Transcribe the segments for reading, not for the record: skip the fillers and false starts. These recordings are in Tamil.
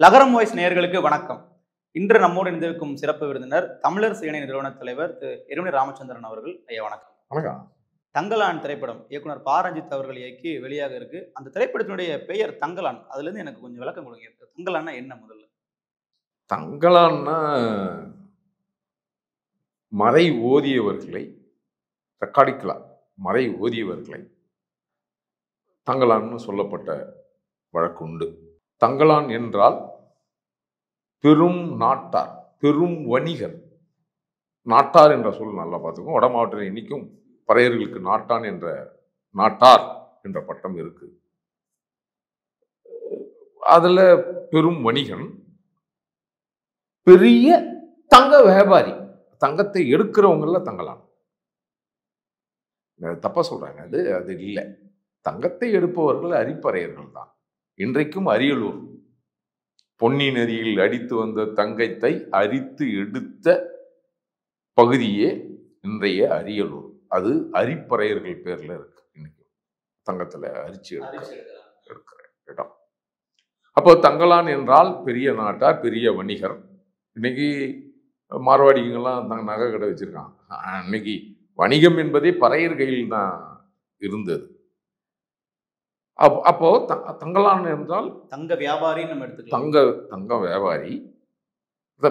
லகரம் வாய்ஸ் நேயர்களுக்கு வணக்கம். இன்று நம்மோடு இணைந்திருக்கும் சிறப்பு விருந்தினர் தமிழர் சேனை நிறுவன தலைவர் திரு எருமணி ராமச்சந்திரன் அவர்கள். ஐயா வணக்கம். வணக்கம். தங்கலான் திரைப்படம் இயக்குனர் ப. ரஞ்சித் அவர்கள் இயக்கி வெளியாக இருக்கு. அந்த திரைப்படத்தினுடைய பெயர் தங்கலான். அதுல இருந்து எனக்கு கொஞ்சம் விளக்கம் கொடுங்க. தங்கலான்னா என்ன முதல்ல? தங்கலான்னா மறை ஓதியவர்களை ரெக்கார்டிக்கலாம். மறை ஓதியவர்களை தங்கலான்னு சொல்லப்பட்ட வழக்குண்டு. தங்கலான் என்றால் பெரும் நாட்டார், பெரும் வணிகர். நாட்டார் என்ற சொல் நல்லா பார்த்துக்கோங்க. வட மாவட்டத்தில் இன்னைக்கும் பறையர்களுக்கு நாட்டான் என்ற நாட்டார் என்ற பட்டம் இருக்கு. அதுல பெரும் வணிகன், பெரிய தங்க வியாபாரி. தங்கத்தை எடுக்கிறவங்கள தங்கலான். தப்பா சொல்றாங்க. அது இல்லை. தங்கத்தை எடுப்பவர்கள் அரிப்பறையர்கள் தான். இன்றைக்கும் அரியலூர் பொன்னி நதியில் அடித்து வந்த தங்கத்தை அரித்து எடுத்த பகுதியே இன்றைய அரியலூர். அது அரிப்பறையர்கள் பேர்ல இருக்கு. இன்னைக்கு தங்கத்துல அரிச்சு எடுக்கிற இடம். அப்போ தங்கலான் என்றால் பெரிய நாட்டார், பெரிய வணிகர். இன்னைக்கு மார்வாடிங்கெல்லாம் நகை கடை வச்சிருக்காங்க. அன்னைக்கு வணிகம் என்பதே பறையர் கையில் தான் இருந்தது. அப்போ தங்கலான் என்றால் தங்க வியாபாரி நம்ம எடுத்துக்கலாம். தங்க வியாபாரி,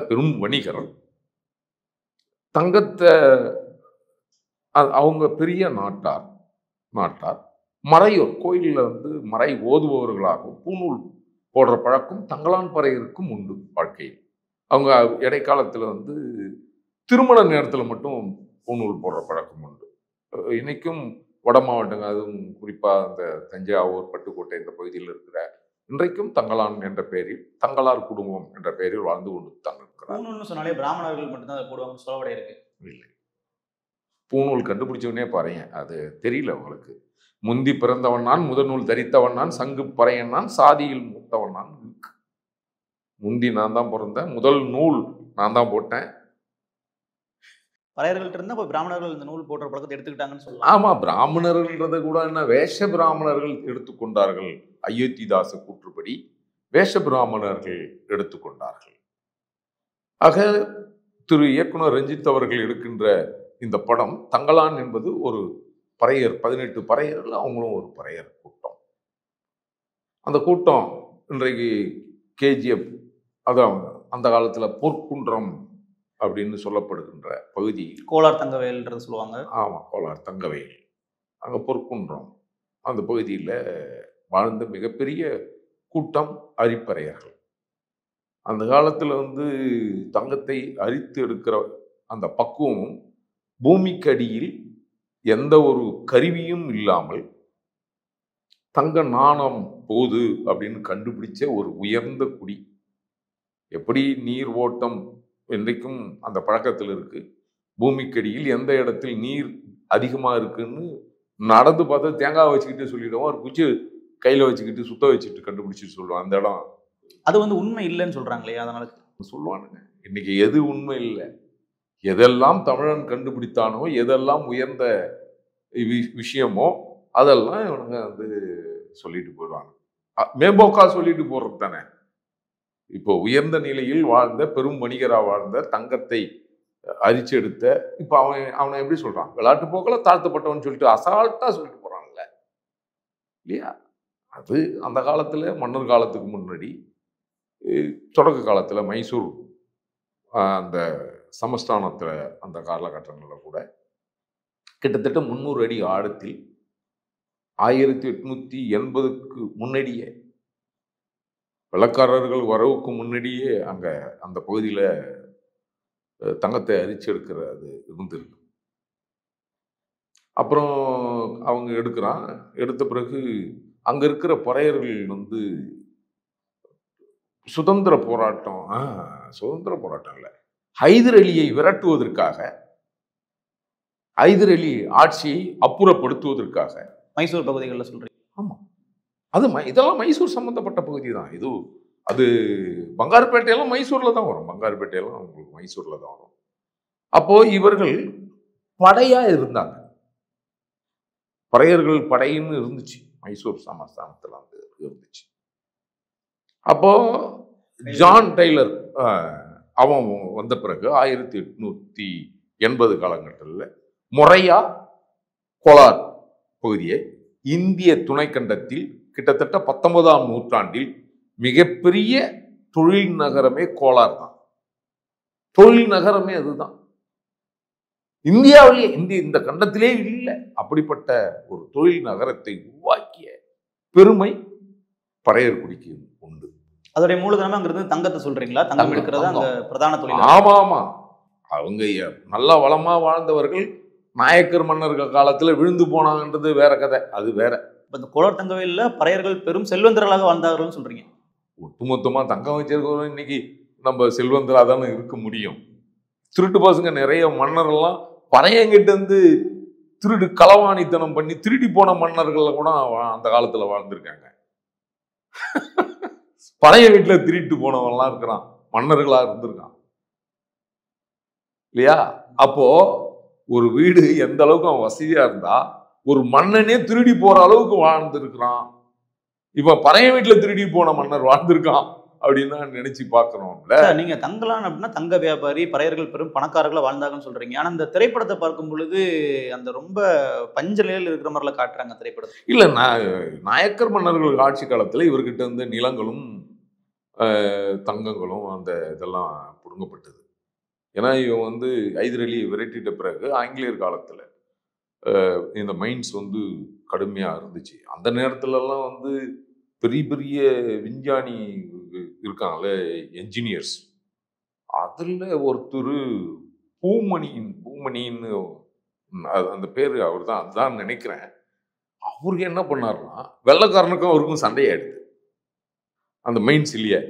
பெரும் வணிகர். தங்கத்தை அவங்க பெரிய நாட்டார். மறையோர் கோயிலில் மறை ஓதுபவர்களாகவும் பூநூல் போடுற பழக்கம் தங்கலான் பறையருக்கும் உண்டு வாழ்க்கையில். அவங்க இடைக்காலத்தில் திருமண நேரத்தில் மட்டும் பூநூல் போடுற பழக்கம் உண்டு. இன்னைக்கும் வட மாவட்டங்கள், அதுவும் குறிப்பாக அந்த தஞ்சாவூர், பட்டுக்கோட்டை இந்த பகுதியில் இருக்கிற இன்றைக்கும் தங்கலான் என்ற பெயரில் தங்கலார் குடும்பம் என்ற பெயரில் வாழ்ந்து கொண்டு தான் இருக்கிறார். பூநூல்னு சொன்னாலே பிராமணர்கள் மட்டும்தான் அதை போடுவாங்க சொல்லவடைய இருக்கு. இல்லை, பூநூல் கண்டுபிடிச்சவனே பாருங்க. அது தெரியல உங்களுக்கு. முந்தி பிறந்தவன் நான், முதநூல் தரித்தவன் நான், சங்கு பறையன் நான், சாதியில் மூத்தவன் நான். முந்தி நான் தான் பிறந்தேன், முதல் நூல் நான் தான் போட்டேன். பறையர்கள்ட்ட இருந்தா பிராமணர்கள் இந்த நூல் போடுற பழக்கத்தை எடுத்துக்கிட்டாங்கன்னு சொல்லலாம். ஆமா, பிராமணர்கள்ன்றத கூட என்ன வேஷ பிராமணர்கள் எடுத்துக்கொண்டார்கள். அயோத்திதாச கூற்றுப்படி வேஷ பிராமணர்கள் எடுத்துக்கொண்டார்கள். ஆக திரு இயக்குனர் ரஞ்சித் அவர்கள் எடுக்கின்ற இந்த படம் தங்கலான் என்பது ஒரு பறையர், 18 பறையர்கள், அவங்களும் ஒரு பறையர் கூட்டம். அந்த கூட்டம் இன்றைக்கு KGF, அதான் அந்த காலத்துல பொற்குன்றம் அப்படின்னு சொல்லப்படுகின்ற பகுதி, கோலார் தங்கவேல்ன்றது சொல்லுவாங்க. ஆமா, கோலார் தங்கவேல், அங்க பொற்குன்றம், அந்த பகுதியில் வாழ்ந்த மிகப்பெரிய கூட்டம் அரிப்பறையர்கள். அந்த காலத்துல தங்கத்தை அரித்து எடுக்கிற அந்த பக்குவமும், பூமிக்கு அடியில் எந்த ஒரு கருவியும் இல்லாமல் தங்க நாணம் போது அப்படின்னு கண்டுபிடிச்ச ஒரு உயர்ந்த குடி. எப்படி நீர் ஓட்டம் இன்றைக்கும் அந்த பழக்கத்தில் இருக்கு. பூமிக்கடியில் எந்த இடத்தில் நீர் அதிகமா இருக்குன்னு நடந்து பார்த்தா தேங்காய் வச்சுக்கிட்டு சொல்லிடுவோம். ஒரு குச்சி கையில வச்சுக்கிட்டு சுத்த வச்சுட்டு கண்டுபிடிச்சிட்டு சொல்லுவோம் அந்த இடம். அது உண்மை இல்லைன்னு சொல்றாங்களே, அதனால சொல்லுவானுங்க. இன்னைக்கு எது உண்மை இல்லை, எதெல்லாம் தமிழன் கண்டுபிடித்தானோ, எதெல்லாம் உயர்ந்த விஷயமோ அதெல்லாம் இவனுங்க சொல்லிட்டு போயிடுவாங்க. மேம்போக்கா சொல்லிட்டு போறது தானே. இப்போ உயர்ந்த நிலையில் வாழ்ந்த பெரும் வணிகராக வாழ்ந்த தங்கத்தை அரிச்சு எடுத்த இப்போ அவனை எப்படி சொல்றான்? விளையாட்டு போக்கில் தாழ்த்தப்பட்டவன் சொல்லிட்டு அசால்ட்டா சொல்லிட்டு போறான்ல இல்லையா? அது அந்த காலத்துல, மன்னர் காலத்துக்கு முன்னாடி, தொடக்க காலத்துல மைசூர் அந்த சமஸ்தானத்துல அந்த காலகட்டங்களில் கூட கிட்டத்தட்ட 300 அடி ஆழத்தில் 1880க்கு முன்னாடியே, வெள்ளக்காரர்கள் வரவுக்கு முன்னாடியே அங்க அந்த பகுதியில தங்கத்தை அரிச்சு எடுக்கிற அது இருந்திருக்கு. அப்புறம் அவங்க எடுத்த பிறகு அங்க இருக்கிற பறையர்கள் சுதந்திர போராட்டம் இல்லை, ஹைதர் அலியை விரட்டுவதற்காக, ஹைதர் அலி ஆட்சியை அப்புறப்படுத்துவதற்காக மைசூர் பகுதிகளில் சொல்றீங்க? ஆமா, இதெல்லாம் மைசூர் சம்பந்தப்பட்ட பகுதி தான். அது பங்காருப்பேட்டையெல்லாம் மைசூர்ல தான் வரும். பங்காருப்பேட்டையெல்லாம் உங்களுக்கு மைசூர்ல தான் வரும். அப்போ இவர்கள் படையா இருந்தாங்க. பறையர்கள் படைன்னு இருந்துச்சு, மைசூர் சமஸ்தானத்தில் வந்து இருந்துச்சு. அப்போ ஜான் டெய்லர் அவன் வந்த பிறகு 1880 காலகட்டத்தில் முறையா கோலார் பகுதியை இந்திய துணைக்கண்டத்தில் கிட்டத்தட்ட 19ஆம் நூற்றாண்டில் மிகப்பெரிய தொழில் நகரமே கோலார் தான். தொழில் நகரமே அதுதான். இந்தியாவிலேயே இந்த கண்டத்திலே இல்லை அப்படிப்பட்ட ஒரு தொழில் நகரத்தை உருவாக்கிய பெருமை பறையர் குடிக்கு உண்டு. அதோடைய மூலதனம்ங்கிறது தங்கத்தை சொல்றீங்களா? தங்கம் எடுக்கிறது அங்க பிரதான தொழில். ஆமா ஆமா, அவங்க நல்லா வளமா வாழ்ந்தவர்கள் நாயக்கர் மன்னர்கள் காலத்துல விழுந்து போனாங்கன்றது வேற கதை, அது வேற. இந்த கோலார் தங்கவேல்ல பறையர்கள் பெரும் செல்வந்தர்களாக வாழ்ந்தார்கள் சொல்றீங்க. ஒட்டுமொத்தமா தங்கம் வச்சிருக்கிறவங்க இன்னைக்கு நம்ம செல்வந்தரா தானே இருக்க முடியும். திருட்டு பசங்க நிறைய மன்னர்கள்லாம் பறையங்கிட்ட இருந்து திருடு களவாணித்தனம் பண்ணி திருடி போன மன்னர்கள் கூட அந்த காலத்துல வாழ்ந்திருக்காங்க. பழைய வீட்டுல திருட்டு போனவன்லாம் இருக்கிறான், மன்னர்களா இருந்திருக்கான் இல்லையா? அப்போ ஒரு வீடு எந்த அளவுக்கு அவன் வசதியா இருந்தா ஒரு மன்னனே திருடி போற அளவுக்கு வாழ்ந்திருக்கிறான். இப்ப பழைய வீட்டுல திருடி போன மன்னர் வாழ்ந்திருக்கான் அப்படின்னு நினைச்சு பாக்குறோம்ல. நீங்க தங்கலாம் அப்படின்னா தங்க வியாபாரி பறையர்கள் பெரும் பணக்காரர்களா வாழ்ந்தாங்கன்னு சொல்றீங்க. ஆனா இந்த திரைப்படத்தை பார்க்கும் பொழுது அந்த ரொம்ப பஞ்சலையில் இருக்கிற மாதிரில காட்டுறாங்க திரைப்படத்தை. இல்ல, நாயக்கர் மன்னர்கள் ஆட்சி காலத்துல இவர்கிட்ட இருந்து நிலங்களும் தங்கங்களும் அந்த இதெல்லாம் புடுங்கப்பட்டது. ஏன்னா இவன் வந்து ஹைதர் அலியை விரட்டிட்ட பிறகு ஆங்கிலேயர் காலத்துல இந்த மைன்ஸ் வந்து கடுமையா இருந்துச்சு. அந்த நேரத்துலலாம் வந்து பெரிய பெரிய விஞ்ஞானி இருக்காங்கல்ல, என்ஜினியர்ஸ், அதுல ஒருத்தர் பூமணின்னு அந்த பேரு அவர் தான், அதுதான் நினைக்கிறேன். அவருக்கு என்ன பண்ணாருன்னா வெள்ளைக்காரனுக்கும் அவருக்கும் சண்டையாயிடுது அந்த மைன்ஸ் இல்லையே.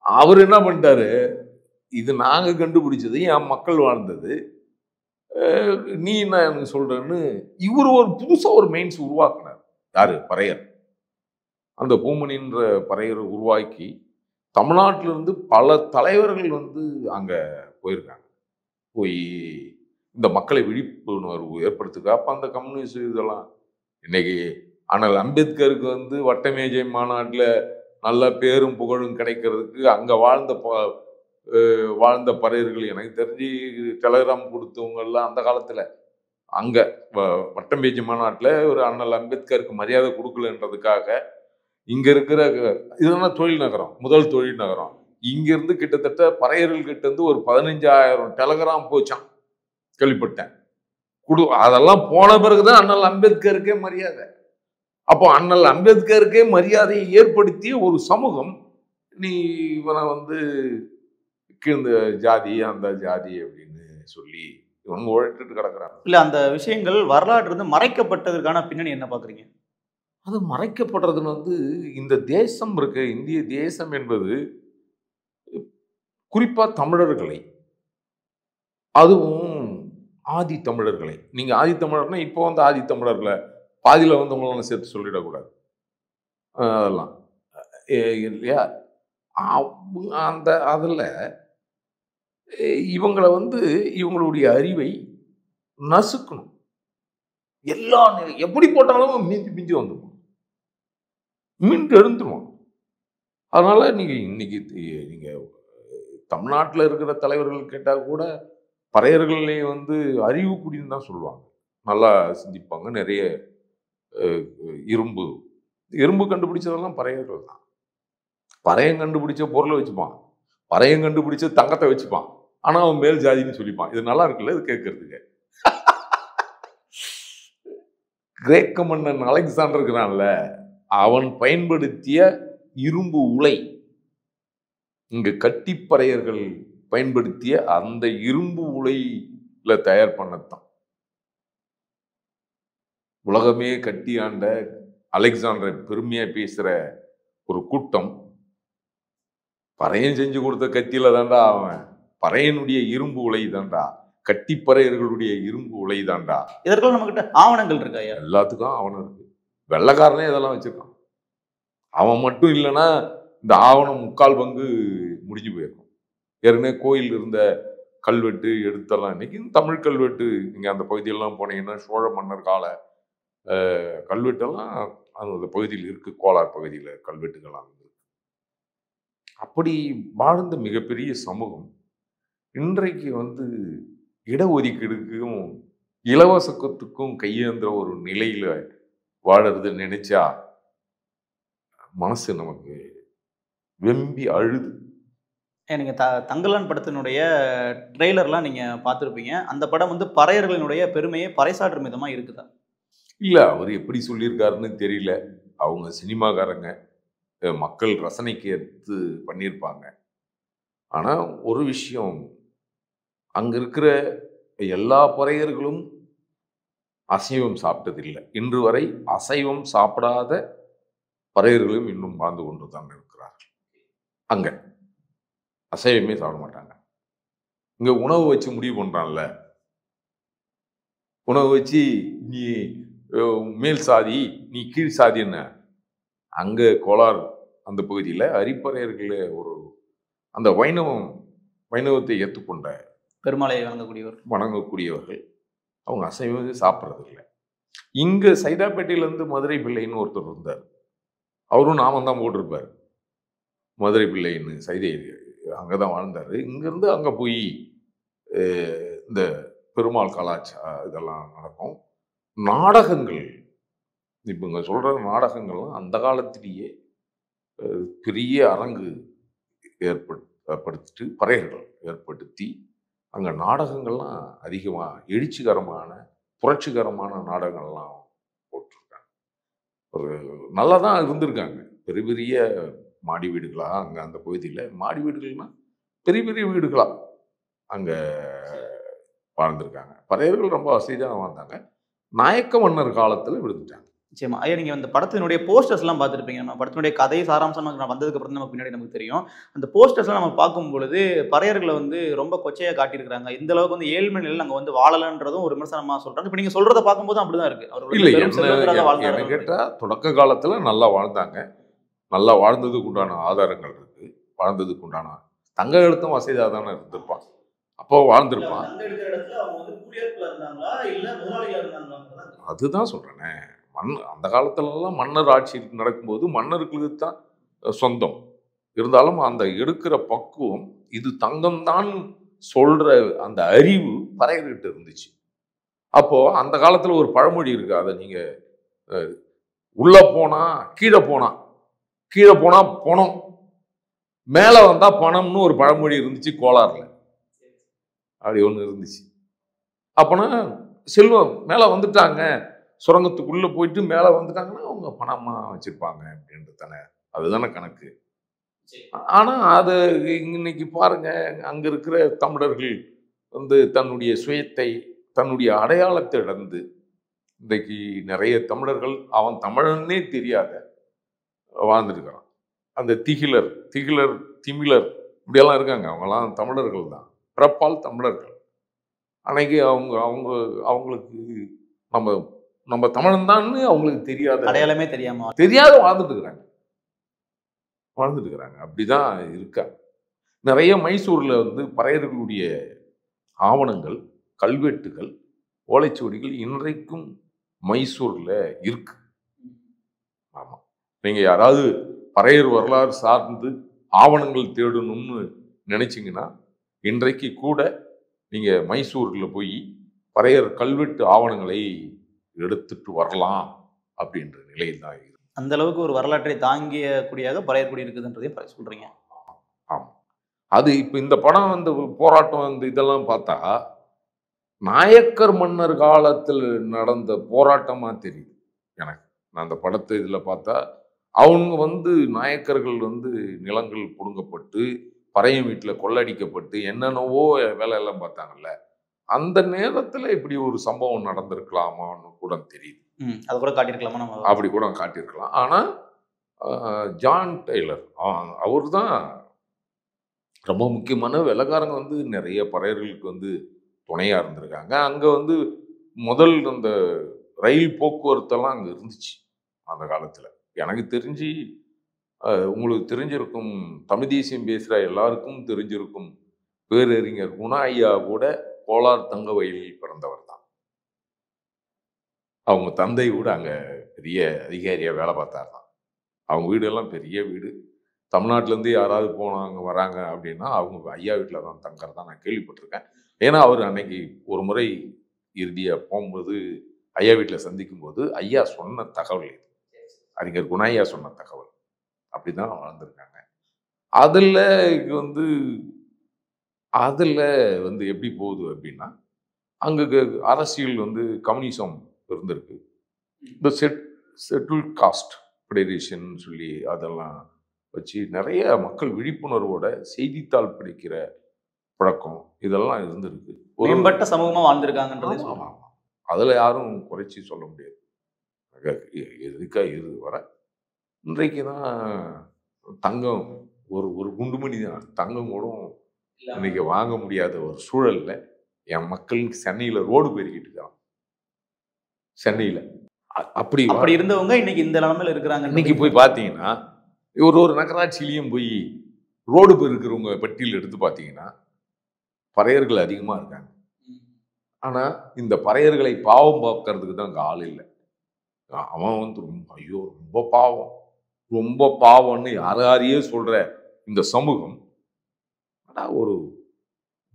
அவர் என்ன பண்ணிட்டாரு, இது நாங்க கண்டுபிடிச்சது, என் மக்கள் வாழ்ந்தது, நீ என்ன எனக்கு சொல்றன்னு இவர் ஒரு புதுசா ஒரு மைன்ஸ் உருவாக்குனார். யாரு? பறையர். அந்த பூமணின்ற பறையரை உருவாக்கி தமிழ்நாட்டில இருந்து பல தலைவர்கள் வந்து அங்க போயிருக்காங்க. போய் இந்த மக்களை விழிப்புணர்வு ஏற்படுத்துக்க. அப்ப அந்த கம்யூனிஸ்ட் இதெல்லாம் இன்னைக்கு ஆனால் அம்பேத்கருக்கு வந்து வட்டமேஜை மாநாட்டுல நல்ல பேரும் புகழும் கிடைக்கிறதுக்கு அங்க வாழ்ந்த பறையர்கள் எனக்கு தெரிஞ்சு டெலகிராம் கொடுத்தவங்க எல்லாம் அந்த காலத்துல அங்க வட்டம்பேஜி மாநாட்டுல ஒரு அண்ணல் அம்பேத்கருக்கு மரியாதை கொடுக்கலன்றதுக்காக இங்க இருக்கிற இதெல்லாம் தொழில் நகரம், முதல் தொழில் நகரம். இங்க இருந்து கிட்டத்தட்ட பறையர்கள் கிட்ட இருந்து ஒரு 15,000 டெலகிராம் போச்சான், கேள்விப்பட்டேன். அதெல்லாம் போன பிறகுதான் அண்ணல் அம்பேத்கருக்கே மரியாதை. அப்போ அண்ணல் அம்பேத்கருக்கே மரியாதையை ஏற்படுத்திய ஒரு சமூகம், நீ இவனை வந்து கீழ்ந்த ஜாதி அந்த ஜாதி அப்படின்னு சொல்லி இவங்க உழைச்சிட்டு கிடக்குறாங்க. இல்ல அந்த விஷயங்கள் வரலாற்று இருந்து மறைக்கப்பட்டதற்கான பின்னணி என்ன பாக்குறீங்க? அது மறைக்கப்படுறதுன்னு வந்து இந்த தேசம் இருக்கு, இந்திய தேசம் என்பது குறிப்பா தமிழர்களை, அதுவும் ஆதி தமிழர்களை, நீங்க ஆதி தமிழர்னா இப்போ வந்து ஆதி தமிழர்களை பாதியில வந்தவங்களாம் சேர்த்து சொல்லிடக்கூடாது, அதெல்லாம் இல்லையா? அந்த அதில் இவங்களை வந்து இவங்களுடைய அறிவை நசுக்கணும். எல்லா எப்படி போட்டாலும் மிஞ்சி வந்துடும், மீண்டு எழுந்துருவோம். அதனால இன்னைக்கு நீங்க தமிழ்நாட்டில் இருக்கிற தலைவர்கள் கேட்டால் கூட பறையர்களே வந்து அறிவு குடின்னு தான் சொல்லுவாங்க. நல்லா சிந்திப்பாங்க. நிறைய இரும்பு கண்டுபிடிச்சதெல்லாம் பறையர்கள் தான். பறையன் கண்டுபிடிச்ச பொருளை வச்சுப்பான், பறையன் கண்டுபிடிச்ச தங்கத்தை வச்சுப்பான். ஆனா அவன் மேல் ஜாதின்னு சொல்லிப்பான். இது நல்லா இருக்குல்ல இது கேட்கறதுக்கு. கிரேக்க மன்னன் அலெக்சாண்டர் இருக்கிறான்ல, அவன் பயன்படுத்திய இரும்பு உலை இங்க கட்டிப்பறையர்கள் பயன்படுத்திய அந்த இரும்பு உலையில தயார் பண்ணத்தான். உலகமே கட்டி ஆண்ட அலெக்சாண்டரை பெருமையா பேசுற ஒரு கூட்டம் பறையன் செஞ்சு கொடுத்த கத்தியில தாண்டா அவன், பறையனுடைய இரும்பு உலை தாண்டா, கட்டிப்பறையர்களுடைய இரும்பு உலை தாண்டா. இதற்குள்ள நம்ம கிட்ட ஆவணங்கள் இருக்கா? எல்லாத்துக்கும் ஆவணம் இருக்கு. வெள்ளைக்காரனே இதெல்லாம் வச்சிருக்கான். அவன் மட்டும் இல்லைன்னா இந்த ஆவணம் 3/4 பங்கு முடிஞ்சு போயிருக்கும். ஏற்கனவே கோயில் இருந்த கல்வெட்டு எடுத்தெல்லாம் இன்னைக்கு தமிழ் கல்வெட்டு நீங்க அந்த பகுதியெல்லாம் போனீங்கன்னா சோழ மன்னர் கால கல்வெட்டெல்லாம் அந்த பகுதியில் இருக்கு. கோலார் பகுதியில் கல்வெட்டுகள்லாம் இருக்கு. அப்படி வாழ்ந்த மிகப்பெரிய சமூகம் இன்றைக்கு வந்து இடஒதுக்கீடுக்கும் இலவசத்துக்கும் கையேந்திர ஒரு நிலையில வாழறது நினைச்சா மனசு நமக்கு வெம்பி அழுது. நீங்க தங்கலான் படத்தினுடைய ட்ரெய்லர்லாம் நீங்க பார்த்துருப்பீங்க. அந்த படம் வந்து பறையர்களினுடைய பெருமையை பறைசாற்றும் விதமா இருக்குதா? இல்ல அவர் எப்படி சொல்லியிருக்காருன்னு தெரியல. அவங்க சினிமாக்காரங்க மக்கள் ரசனைக்கு எடுத்து பண்ணியிருப்பாங்க. ஆனா ஒரு விஷயம், அங்க இருக்கிற எல்லா பறையர்களும் அசைவம் சாப்பிட்டதில்லை. இன்று வரை அசைவம் சாப்பிடாத பறையர்களும் இன்னும் வாழ்ந்து கொண்டு தான் இருக்கிறார்கள். அங்க அசைவமே சாப்பிட மாட்டாங்க. இங்க உணவு வச்சு முடிவு பண்றான்ல, உணவு வச்சு நீ மேல் சாதி, நீ கீழ் சாதி என்ன? அங்க கோலார் அந்த பகுதியில் அரிப்பறையர்கள ஒரு அந்த வைணவத்தை ஏற்றுக்கொண்ட பெருமாளை வணங்கக்கூடியவர்கள் அவங்க அசைவம் சாப்பிட்றது இல்லை. இங்க சைதாப்பேட்டையிலேருந்து மதுரை பிள்ளைன்னு ஒருத்தர் இருந்தார். அவரும் நாமம் தான் போட்டிருப்பார். மதுரை பிள்ளைன்னு சைதை அங்கதான் வாழ்ந்தாரு. இங்கிருந்து அங்க போய் இந்த பெருமாள் இதெல்லாம் நடக்கும். நாடகங்கள் இப்ப இங்க சொல்ற நாடகங்கள்லாம் அந்த காலத்திலேயே பெரிய அரங்கு ஏற்படுத்திட்டு பறையர்கள் ஏற்படுத்தி அங்க நாடகங்கள்லாம் அதிகமா எழுச்சிகரமான புரட்சிகரமான நாடகங்கள்லாம் போட்டிருக்காங்க. ஒரு நல்லா தான் இருந்திருக்காங்க. பெரிய பெரிய மாடி வீடுகளா அங்க அந்த பகுதியில் மாடி வீடுகள்னா பெரிய பெரிய வீடுகளா அங்க வாழ்ந்திருக்காங்க. பறையர்கள் ரொம்ப வசதியாக வாழ்ந்தாங்க. நாயக்க மன்னர் காலத்துல விழுந்துட்டாங்க. நிச்சயமா. ஐயா, நீங்க அந்த படத்தினுடைய போஸ்டர்ஸ்லாம் பார்த்துருப்பீங்க. நம்ம படத்தினுடைய கதை சாராம்சம் வந்ததுக்கு அப்புறம் நமக்கு பின்னாடி நமக்கு தெரியும். அந்த போஸ்டர்ஸ்லாம் நம்ம பார்க்கும் பொழுது பறையர்களை வந்து ரொம்ப கொச்சையா காட்டியிருக்காங்க. இந்த அளவுக்கு வந்து ஏழ்மை நிலையில் அங்க வந்து வாழலன்றதும் ஒரு விமர்சனமா சொல்றாங்க. இப்ப நீங்க சொல்றத பார்க்கும்போது அப்படிதான் இருக்கு. இல்லை கேட்டா தொடக்க காலத்துல நல்லா வாழ்ந்தாங்க. நல்லா வாழ்ந்ததுக்கு உண்டான ஆதாரங்கள் இருக்கு. வாழ்ந்ததுக்கு உண்டான தங்க எழுத்தும் வசதியாக தானே இருந்திருப்பான். அப்போ வாழ்ந்திருப்பான். அதுதான் சொல்றேனே. அந்த காலத்துலலாம் மன்னர் ஆட்சி நடக்கும்போது மன்னர்களுக்கு தான் சொந்தம் இருந்தாலும் அந்த எடுக்கிற பக்குவம் இது தங்கம் தான் சொல்ற அந்த அறிவு பறையர்கிட்ட இருந்துச்சு. அப்போ அந்த காலத்துல ஒரு பழமொழி இருக்கு. அதை நீங்க உள்ள போனா கீழே போனா பணம், மேல வந்தா பணம்னு ஒரு பழமொழி இருந்துச்சு கோலாறுல. அப்படி ஒண்ணு இருந்துச்சு. அப்பனா செல்வம் மேல வந்துட்டாங்க, சுரங்கத்துக்குள்ள போயிட்டு மேல வந்துட்டாங்கன்னா அவங்க பணமா வச்சிருப்பாங்க அப்படின்றது தானே, அதுதானே கணக்கு. ஆனா அது இன்னைக்கு பாருங்க, அங்க இருக்கிற தமிழர்கள் வந்து தன்னுடைய சுயத்தை தன்னுடைய அடையாளத்தை இழந்து இன்றைக்கு நிறைய தமிழர்கள் அவன் தமிழன்னே தெரியாத வாழ்ந்துருக்கிறான். அந்த திமிலர் திமிலர் இப்படியெல்லாம் இருக்காங்க. அவங்கெல்லாம் தமிழர்கள் தான், பிறப்பால் தமிழர்கள். அன்னைக்கு அவங்களுக்கு நம்ம நம்ம தமிழன் தான் அவங்களுக்கு தெரியாத அடையாளமே தெரியாத வாழ்ந்துட்டு இருக்கிறாங்க. அப்படிதான் இருக்கா. நிறைய மைசூர்ல வந்து பறையர்களுடைய ஆவணங்கள், கல்வெட்டுகள், ஓலைச்சுவடிகள் இன்றைக்கும் மைசூர்ல இருக்கு. ஆமா, நீங்க யாராவது பறையர் வரலாறு சார்ந்து ஆவணங்கள் தேடணும்னு நினைச்சீங்கன்னா இன்றைக்கு கூட நீங்க மைசூர்ல போய் பறையர் கல்வெட்டு ஆவணங்களை எடுத்துட்டு வரலாம் அப்படின்ற நிலையில் தான் இருக்கு. அந்த அளவுக்கு ஒரு வரலாற்றை தாங்கிய குடியாக பறையர் குடி இருக்குதுன்றதையும் சொல்றீங்க. ஆமா, அது இப்ப இந்த படம் வந்து போராட்டம் இந்த இதெல்லாம் பார்த்தா நாயக்கர் மன்னர் காலத்தில் நடந்த போராட்டமா தெரியுது எனக்கு. நான் அந்த படத்தை இதுல பார்த்தா அவங்க வந்து நாயக்கர்கள் வந்து நிலங்கள் புடுங்கப்பட்டு பறையன் வீட்டில் கொள்ளடிக்கப்பட்டு என்னென்னவோ வேலையெல்லாம் பார்த்தாங்கல்ல, அந்த நேரத்தில் இப்படி ஒரு சம்பவம் நடந்திருக்கலாமான்னு கூட தெரியுது. அது கூட காட்டியிருக்கலாமா, நம்ம அப்படி கூட காட்டியிருக்கலாம். ஆனால் ஜான் டெய்லர் அவர் தான் ரொம்ப முக்கியமான வெள்ளக்காரங்க வந்து நிறைய பறையர்களுக்கு வந்து துணையாக இருந்திருக்காங்க. அங்கே வந்து முதல் அந்த ரயில் போக்குவரத்தெல்லாம் அங்கே இருந்துச்சு அந்த காலத்தில். எனக்கு தெரிஞ்சு உங்களுக்கு தெரிஞ்சிருக்கும், தமிழ் தேசியம் பேசுகிற எல்லாருக்கும் தெரிஞ்சிருக்கும், பேரறிஞர் குணா ஐயா கூட கோலார் தங்க வயலில் பிறந்தவர் தான். அவங்க தந்தை கூட அங்கே பெரிய அதிகாரியாக வேலை பார்த்தாருதான். அவங்க வீடெல்லாம் பெரிய வீடு. தமிழ்நாட்டிலேருந்து யாராவது போனாங்க வராங்க அப்படின்னா அவங்க ஐயா வீட்டில் தான் தங்குறதா நான் கேள்விப்பட்டிருக்கேன். ஏன்னா அவர் அன்னைக்கு ஒரு முறை இறுதியாக போகும்போது ஐயா வீட்டில் சந்திக்கும் போது ஐயா சொன்ன தகவல் இது. அறிஞர் குணாய்யா சொன்ன தகவல். அப்படிதான் வாழ்ந்திருக்காங்க. அதில் வந்து அதில் வந்து எப்படி போகுது அப்படின்னா அங்கே அரசியல் வந்து கம்யூனிசம் இருந்திருக்கு. இந்த செட்டில் காஸ்ட் ஃபெடரேஷன் சொல்லி அதெல்லாம் வச்சு நிறைய மக்கள் விழிப்புணர்வோட செய்தித்தாள் படிக்கிற பழக்கம் இதெல்லாம் இருந்திருக்கு. மேம்பட்ட சமூகமா வாழ்ந்திருக்காங்கன்றது. அதில் யாரும் குறைச்சி சொல்ல முடியாது. எதுக்கா இரு வர இன்றைக்கு தான் தங்கம் ஒரு குண்டுமணி தான் தங்கம் கூட இன்னைக்கு வாங்க முடியாத ஒரு சூழல்ல என் மக்களுக்கு சென்னையில் ரோடு பெருக்கிட்டு இருக்கான். சென்னையில் அப்படி இருந்தவங்க இன்னைக்கு இந்த நிலைமையில இருக்கிறாங்க. இன்னைக்கு போய் பார்த்தீங்கன்னா ஒரு நகராட்சியிலையும் போய் ரோடு பெருக்கிறவங்க பட்டியல் எடுத்து பார்த்தீங்கன்னா பறையர்கள் அதிகமாக இருக்காங்க. ஆனால் இந்த பறையர்களை பாவம் பார்க்கறதுக்கு தான் அங்கே ஆள் இல்லை. அவன் வந்து ஐயோ ரொம்ப பாவம்னு யாரையே சொல்ற இந்த சமூகம் ஒரு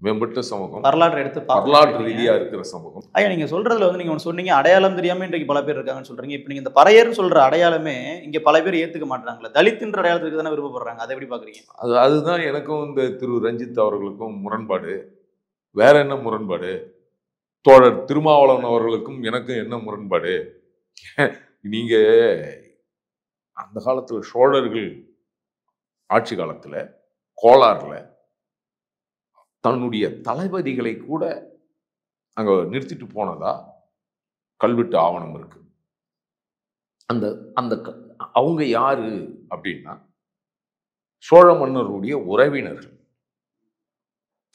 மேம்பட்ட சமூகம், வரலாற்று ரீதியா இருக்கிற சமூகம். ஐயா நீங்க சொல்றதுல வந்து நீங்க ஒன்று சொன்னீங்க, அடையாளம் தெரியாம இன்றைக்கு பல பேர் இருக்காங்கன்னு சொல்றீங்க. இப்போ நீங்க இந்த பறையர்னு சொல்ற அடையாளமே இங்க பல பேர் ஏத்துக்க மாட்டாங்களா? தலித்ன்ற அடையாளத்துக்கு தானே விருப்பப்படுறாங்க. அதை எப்படி பாக்குறீங்க? அதுதான் எனக்கும் இந்த திரு ரஞ்சித் அவர்களுக்கும் முரண்பாடு. வேற என்ன முரண்பாடு? தோழர் திருமாவளவன் அவர்களுக்கும் எனக்கும் என்ன முரண்பாடு? நீங்க அந்த காலத்துல சோழர்கள் ஆட்சி காலத்துல கோலாறுல தன்னுடைய தளபதிகளை கூட அங்க நிறுத்திட்டு போனதா கல்வெட்டு ஆவணம் இருக்கு. அந்த அந்த அவங்க யாரு அப்படின்னா சோழ மன்னருடைய உறவினர்கள்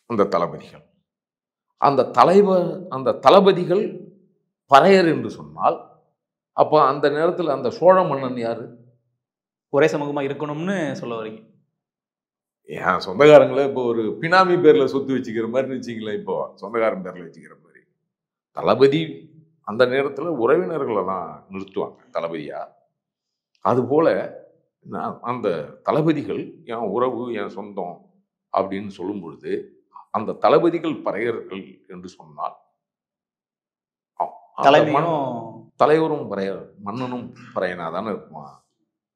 அந்த தளபதிகள். அந்த தளபதிகள் பறையர் என்று சொன்னால் அப்ப அந்த நேரத்தில் அந்த சோழ மன்னன் யாரு? ஒரே சமூகமா இருக்கணும்னு சொல்ல வரீங்க? ஏன் சொந்தக்காரங்கள இப்போ ஒரு பினாமி பேர்ல சொத்து வச்சுக்கிற மாதிரி வச்சுங்களேன். இப்போ சொந்தக்காரன் பேர்ல வச்சுக்கிற மாதிரி தளபதி அந்த நேரத்துல உறவினர்களை தான் நிறுத்துவாங்க தளபதியா. அதுபோல அந்த தளபதிகள் என் உறவு என் சொந்தம் அப்படின்னு சொல்லும் பொழுது அந்த தளபதிகள் பறையர்கள் என்று சொன்னால் தலைவரும் பறையர், மன்னனும் பறையனாதானே இருப்பான்.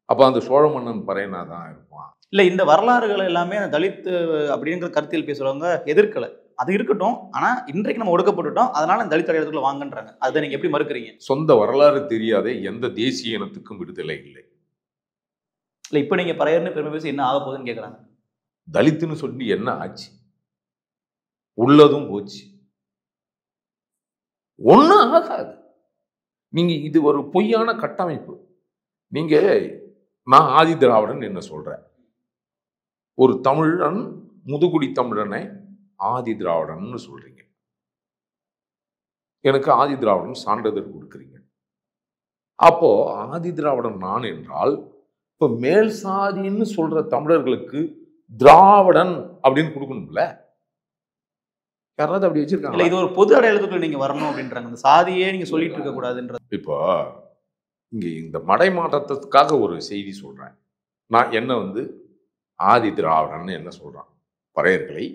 அப்ப அந்த சோழ மன்னன் பறையனாதான் இருப்பான். இல்ல இந்த வரலாறுகள் எல்லாமே அந்த தலித் அப்படிங்கிற கருத்தில் பேசுறவங்க எதிர்க்கல. அது இருக்கட்டும், ஆனா இன்றைக்கு நம்ம ஒடுக்கப்பட்டுட்டோம், அதனால தலித் அடையாளத்துக்குள்ள வாங்கன்றாங்க. அதை நீங்க எப்படி மறுக்கிறீங்க? சொந்த வரலாறு தெரியாத எந்த தேசிய இனத்துக்கும் விடுதலை இல்லை. இல்ல இப்ப நீங்க பறையர்னு பெருமை பேசி என்ன ஆக போகுதுன்னு கேக்குறாங்க. தலித்துன்னு சொல்லி என்ன ஆச்சு? உள்ளதும் போச்சு, ஒன்னும் ஆகாது. நீங்க இது ஒரு பொய்யான கட்டமைப்பு. நீங்க நான் ஆதி திராவிடன் என்ன சொல்றேன்? ஒரு தமிழன், முதுகுடி தமிழனை ஆதி திராவிடன்னு சொல்றீங்க. எனக்கு ஆதி திராவிடன் சான்றிதழ் கொடுக்குறீங்க. அப்போ ஆதி திராவிடன் நான் என்றால் இப்ப மேல் சாதின்னு சொல்ற தமிழர்களுக்கு திராவிடன் அப்படின்னு கொடுக்கணும்ல? யாராவது அப்படி வச்சிருக்காங்க? இது ஒரு பொது அடையாளத்துக்குள்ள நீங்க வரணும் அப்படின்றாங்க. அந்த சாதியே நீங்க சொல்லிட்டு இருக்க கூடாதுன்றது. இப்போ இங்க இந்த மடை மாற்றத்துக்காக ஒரு செய்தி சொல்றேன். நான் என்ன வந்து ஆதி திராவிடன்னு என்ன சொல்றான்? பறையர்களை,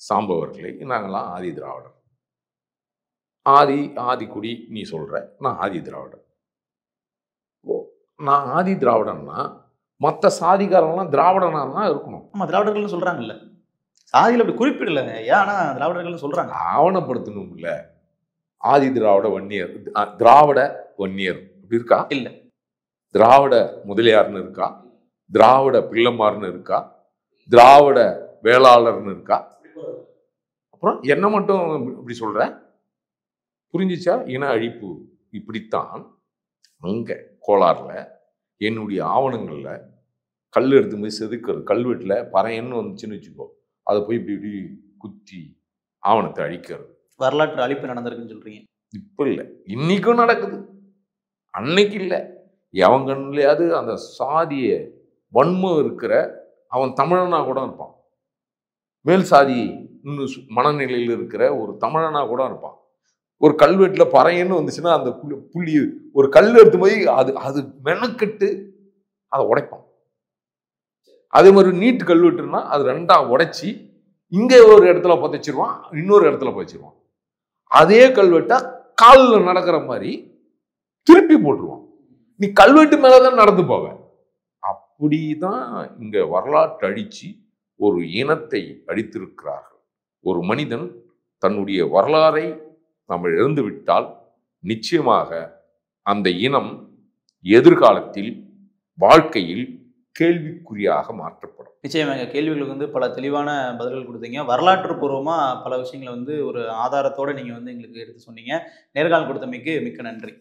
சாம்பவர்களை நாங்களாம் ஆதி திராவிடன். ஆதிக்குடி நீ சொல்ற, நான் ஆதி திராவிடன். ஓ, நான் ஆதி திராவிடன்னா மற்ற சாதிகாரங்களாம் திராவிடனா தான் இருக்கணும். ஆமா, திராவிடர்கள்னு சொல்றாங்கல்ல, சாதியில் அப்படி குறிப்பிடல. ஆனா திராவிடர்கள் சொல்றாங்க. ஆவணப்படுத்தணும் இல்ல. ஆதி திராவிட வன்னியர், திராவிட வன்னியர் இருக்கா? இல்ல. திராவிட முதலியார்னு இருக்கா? திராவிட பிள்ளைமார்னு இருக்கா? திராவிட வேளாளர்னு இருக்கா? அப்புறம் என்ன மட்டும் இப்படி சொல்ற? புரிஞ்சிச்சா? இன அழிப்பு இப்படித்தான். அங்க கோளாறுல என்னுடைய ஆவணங்கள்ல கல் எடுத்து போய் செதுக்கிறது, கல்வெட்டுல பறையன்னு வந்துச்சுன்னு வச்சுக்கோ, அதை போய் இப்படி இப்படி குத்தி ஆவணத்தை அழிக்கிறது. வரலாற்று அழிப்பு நடந்திருக்குன்னு சொல்றீங்க? இப்ப இல்லை, இன்னைக்கும் நடக்குது. அன்னைக்கு இல்லை. எவன் கண்ணுலையாவது அந்த சாதிய வன்மம் இருக்கிற அவன் தமிழனா கூட இருப்பான். மேல் சாதி மனநிலையில் இருக்கிற ஒரு தமிழனா கூட இருப்பான். ஒரு கல்வெட்டுல பறையன்னு வந்துச்சுன்னா அந்த புள்ளி ஒரு கல் எடுத்து போய் அது மெனக்கெட்டு அதை உடைப்பான். அதே மாதிரி நீட்டு கல்வெட்டுன்னா அது ரெண்டா உடைச்சி இங்க ஒரு இடத்துல புதைச்சிருவான், இன்னொரு இடத்துல புதைச்சிருவான். அதே கல்வெட்டை காலில் நடக்கிற மாதிரி திருப்பி போட்டுருவான். நீ கல்வெட்டு மேலதான் நடந்து போவ. அப்படிதான் இங்க வரலாற்று அழிச்சு ஒரு இனத்தை அழித்திருக்கிறார்கள். ஒரு மனிதன் தன்னுடைய வரலாறை நம்ம இழந்து விட்டால் நிச்சயமாக அந்த இனம் எதிர்காலத்தில் வாழ்க்கையில் கேள்விக்குறியாக மாற்றப்படும். நிச்சயமாக கேள்விகளுக்கு வந்து பல தெளிவான பதில்கள் கொடுத்தீங்க. வரலாற்று பூர்வமா பல விஷயங்களை வந்து ஒரு ஆதாரத்தோட நீங்க வந்து எங்களுக்கு எடுத்து சொன்னீங்க. நேர்காணல் கொடுத்தமைக்கு மிக்க நன்றி.